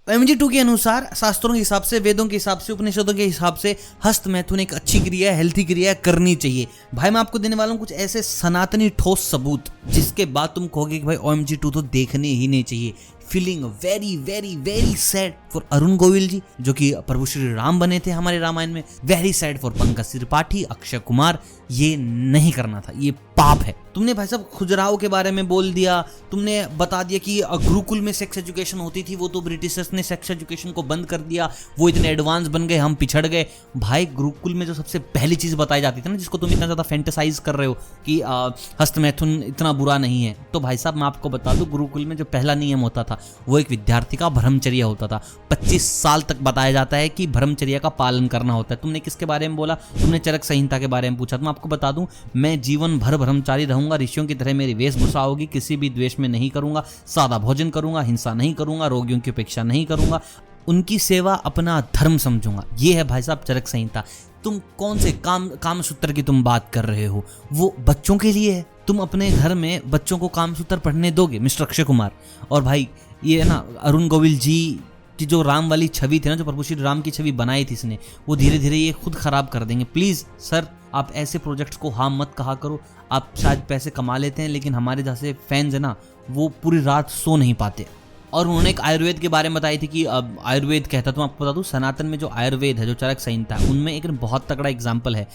MG2 के अनुसार शास्त्रों के हिसाब से, वेदों के हिसाब से, उपनिषदों के हिसाब से हस्त मैथुन एक अच्छी क्रिया है, हेल्थी क्रिया है, करनी चाहिए। भाई मैं आपको देने वाला हूँ कुछ ऐसे सनातनी ठोस सबूत जिसके बाद तुम कहोगे कि भाई OMG2 तो देखने ही नहीं चाहिए। Feeling very very very sad for Arun Govil ji जो कि प्रभु श्री राम बने थे हमारे रामायण में। Very sad for Pankaj Tripathi, Akshay Kumar. ये नहीं करना था, ये पाप है। तुमने भाई साहब खुजराहो के बारे में बोल दिया, तुमने बता दिया कि गुरुकुल में सेक्स एजुकेशन होती थी, वो तो ब्रिटिशर्स ने सेक्स एजुकेशन को बंद कर दिया, वो इतने एडवांस बन गए, हम पिछड़ गए। भाई गुरुकुल में जो सबसे पहली चीज बताई जाती थी ना, जिसको तुम इतना ज्यादा फैंटेसाइज कर रहे हो कि हस्त मैथुन इतना बुरा नहीं है, तो भाई साहब मैं आपको बता दूं गुरुकुल में जो पहला नियम होता था वो एक विद्यार्थी का ब्रह्मचर्य होता था। 25 साल तक बताया जाता है कि ब्रह्मचर्य का पालन करना होता है। तुमने किसके बारे में बोला? तुमने चरक संहिता के बारे में पूछा। तो मैं आपको बता दूं मैं जीवन भर ब्रह्मचारी रहूंगा, ऋषियों की तरह मेरी वेशभूषा होगी, किसी भी द्वेष में नहीं करूंगा, सादा भोजन करूंगा, हिंसा नहीं करूंगा, रोगियों की उपेक्षा नहीं करूंगा, उनकी सेवा अपना धर्म समझूंगा। ये है भाई साहब चरक संहिता। तुम कौन से काम सूत्र की तुम बात कर रहे हो? वो बच्चों के लिए है। तुम अपने घर में बच्चों को काम सूत्र पढ़ने दोगे मिस्टर अक्षय कुमार? और भाई ये ना अरुण गोविल जी की जो राम वाली छवि थी ना, जो प्रभु श्री राम की छवि बनाई थी इसने, वो धीरे धीरे ये खुद खराब कर देंगे। प्लीज सर आप ऐसे प्रोजेक्ट्स को हाँ मत कहा करो। आप शायद पैसे कमा लेते हैं लेकिन हमारे जैसे फैंस है ना वो पूरी रात सो नहीं पाते। और उन्होंने एक आयुर्वेद के बारे में बताई थी कि आयुर्वेद कहता, तो मैं आपको बता दूं सनातन में जो आयुर्वेद है, जो चरक संहिता है, उनमें एक बहुत तगड़ा एग्जाम्पल है।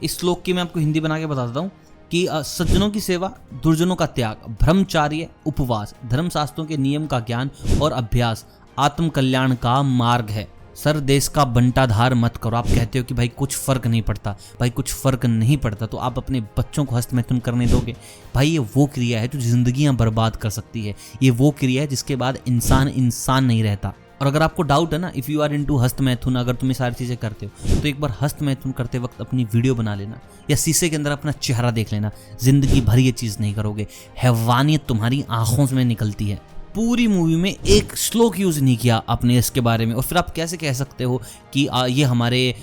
इस श्लोक की मैं आपको हिंदी बना के बता देता हूँ कि सज्जनों की सेवा, दुर्जनों का त्याग, ब्रह्मचार्य, उपवास, धर्मशास्त्रों के नियम का ज्ञान और अभ्यास आत्म कल्याण का मार्ग है। सर देश का बंटाधार मत करो। आप कहते हो कि भाई कुछ फर्क नहीं पड़ता, भाई कुछ फर्क नहीं पड़ता, तो आप अपने बच्चों को हस्त मैथुन करने दोगे? भाई ये वो क्रिया है जो जिंदगियां बर्बाद कर सकती है। ये वो क्रिया है जिसके बाद इंसान नहीं रहता। और अगर आपको डाउट है ना, इफ़ यू आर इनटू हस्त मैथुन, अगर तुम ये सारी चीज़ें करते हो तो एक बार हस्त मैथुन करते वक्त अपनी वीडियो बना लेना या शीशे के अंदर अपना चेहरा देख लेना। जिंदगी भर ये चीज़ नहीं करोगे। हैवानियत तुम्हारी आंखों में निकलती है। पूरी मूवी में एक श्लोक यूज नहीं किया आपने इसके बारे में, और फिर आप कैसे कह सकते हो कि ये हमारे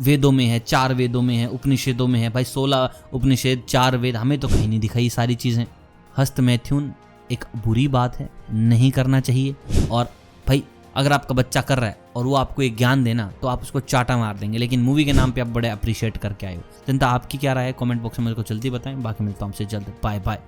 वेदों में है, 4 वेदों में है, उपनिषदों में है। भाई 16 उपनिषद, 4 वेद, हमें तो कहीं नहीं दिखाई सारी चीज़ें। हस्त मैथुन एक बुरी बात है, नहीं करना चाहिए। और भाई अगर आपका बच्चा कर रहा है और वो आपको एक ज्ञान देना तो आप उसको चाटा मार देंगे, लेकिन मूवी के नाम पे आप बड़े अप्रिशिएट करके आए हो। जनता आपकी क्या राय है? कमेंट बॉक्स में मुझे जल्दी बताएं। बाकी मिलता हूं आपसे जल्द। Bye bye.